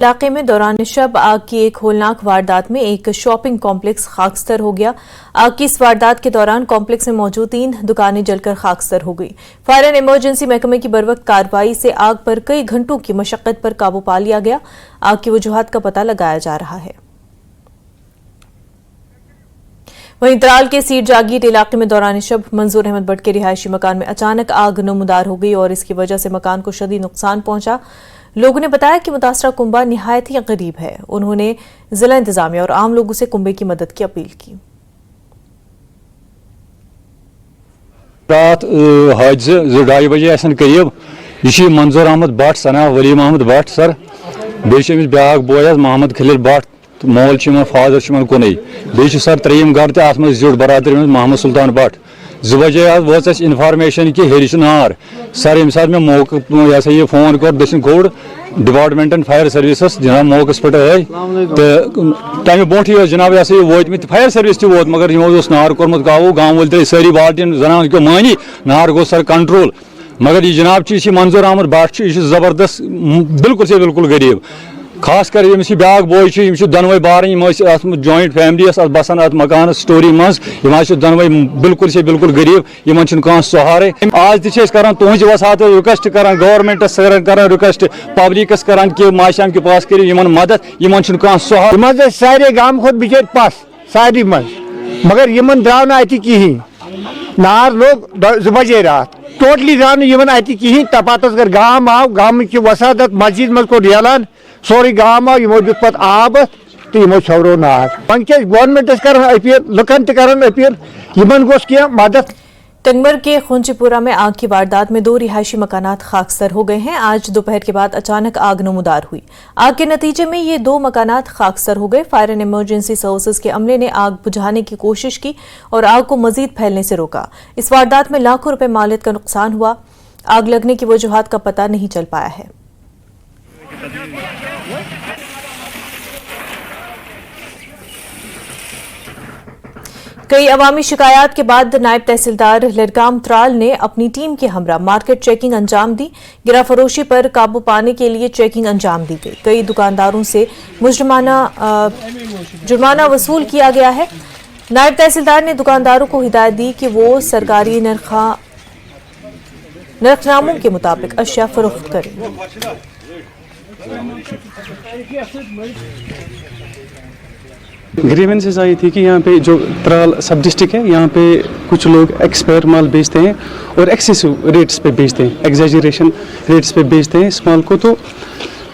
इलाके में दौरान शब आग की एक होलनाक वारदात में एक शॉपिंग कॉम्प्लेक्स खाकस्तर हो गया। आग की इस वारदात के दौरान कॉम्प्लेक्स में मौजूद 3 दुकानें जलकर खाकस्तर हो गई। फायर एंड इमरजेंसी महकमे की बरवक्त कार्रवाई से आग पर कई घंटों की मशक्कत पर काबू पा लिया गया। आग की वजूहात का पता लगाया जा रहा है। वहीं त्राल के सीट जागीर इलाके में दौरान शब मंजूर अहमद भट्ट के रिहायशी मकान में अचानक आग नमूदार हो गई और इसकी वजह से मकान को शदीद नुकसान पहुंचा। लोगों ने बताया कि मुतासरा कुंबा निहायत ही गरीब है। उन्होंने जिला इंतजामिया और आम लोगों से कुंबे की मदद की अपील की। रात हादसे 2:30 बजे करीब यह मंजूर अहमद भट्ट सना वलीम अहमद भट्ट सर बेस ब्या बोय मोहम्मद खलील भट्ट मोल फादर कुन बे सर त्रेयम गर तथ मज जुड़ बरादरी मोहम्मद सुल्तान भट्ट 2 बजे वो इन्फॉर्मेशन कि हेर नार सर ये सात मे मौके यह फोन कर दक्षिण code department and fire services जनाब मौके पे आए तो तमें ब्रोट जनाब वोत फायर सर्विस वोत मगर यमो नार कोर्मुत काबू गाँव वाल त्रे सारी बाल्टीन जनान क्यों मानी नार गो सर कंट्रोल मगर यह जनाब मंजूर अहमद भट्ट यह जबरदस्त बिल्कुल से बिल्कुल गरीब खास कर यह ब्या बोय दोनवे बार जॉइंट फैमिली बसान अत मकान स्टोरी मज दोनवे बिल्कुल से बिल्कुल गरीब इन सहारे आज तुज तुज वसात रिक्वेस्ट कर गवर्नमेंटस कर रिक्वेस्ट पब्लिकस कर कि माशाम के पास कर मदद इन सहारे सारे गाँव खुद बिचार पस सारी मज मगर इन द्राव ना अत कहीं नार लोग 2 बजे रात टोटली द्राव ना कहीं तपत कर गाँव आव गाँव की वसात मस्जिद मज को ऐलान सोरी गाँव आव यमो दित पे आब तो यमो छवरो नार वन गवर्नमेंटस कर अपील लुकन तन अपील इन गोस क्या मदद। कंगमर के खुंचीपुरा में आग की वारदात में 2 रिहायशी मकानात खाकस्तर हो गए हैं। आज दोपहर के बाद अचानक आग नमूदार हुई। आग के नतीजे में ये 2 मकानात खाकस्तर हो गए। फायर एंड इमरजेंसी सर्विसेज के अमले ने आग बुझाने की कोशिश की और आग को मजीद फैलने से रोका। इस वारदात में लाखों रुपए मालियत का नुकसान हुआ। आग लगने की वजूहात का पता नहीं चल पाया है। कई अवामी शिकायत के बाद नायब तहसीलदार लड़गाम त्राल ने अपनी टीम के हमरा मार्केट चेकिंग अंजाम दी। गिरा फरोशी पर काबू पाने के लिए चेकिंग अंजाम दी गई। कई दुकानदारों से जुर्माना वसूल किया गया है। नायब तहसीलदार ने दुकानदारों को हिदायत दी कि वो सरकारी नरखनामों के मुताबिक अशिया फरोख्त करें। ग्रीवेंसेस आई थी कि यहाँ पे जो त्राल सब डिस्ट्रिक्ट है यहाँ पे कुछ लोग एक्सपायर माल बेचते हैं और एक्सेसिव रेट्स पे बेचते हैं, एग्जैजरेशन रेट्स पे बेचते हैं इस माल को। तो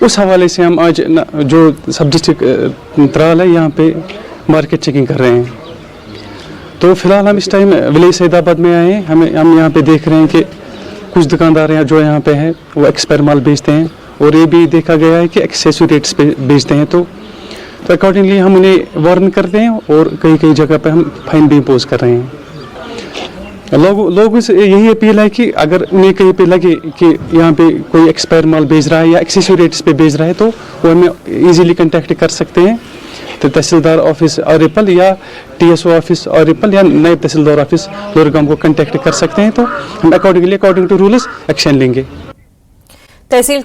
उस हवाले से हम आज जो सब डिस्ट्रिक्ट त्राल है यहाँ पे मार्केट चेकिंग कर रहे हैं। तो फिलहाल हम इस टाइम विलेज सैदाबाद में आए हैं। हम यहाँ पे देख रहे हैं कि कुछ दुकानदार हैं जो यहाँ पे हैं वो एक्सपायर माल बेचते हैं और ये भी देखा गया है कि एक्सेसिव रेट्स पे बेचते हैं। तो अकॉर्डिंगली हम उन्हें वार्न करते हैं और कई जगह पे हम फाइन भी इम्पोज कर रहे हैं। लोगों से यही अपील है कि अगर उन्हें कहीं पे लगे कि यहाँ पे कोई एक्सपायर माल बेच रहा है या एक्सेसिव रेट्स पे बेच रहा है तो वो हमें इजीली कांटेक्ट कर सकते हैं। तो तहसीलदार ऑफिस औरिपल या TSO ऑफिस औरिपल या नायब तहसीलदार ऑफिस लोरगाम को कांटेक्ट कर सकते हैं। तो हम अकॉर्डिंग टू रूल्स एक्शन लेंगे। तहसील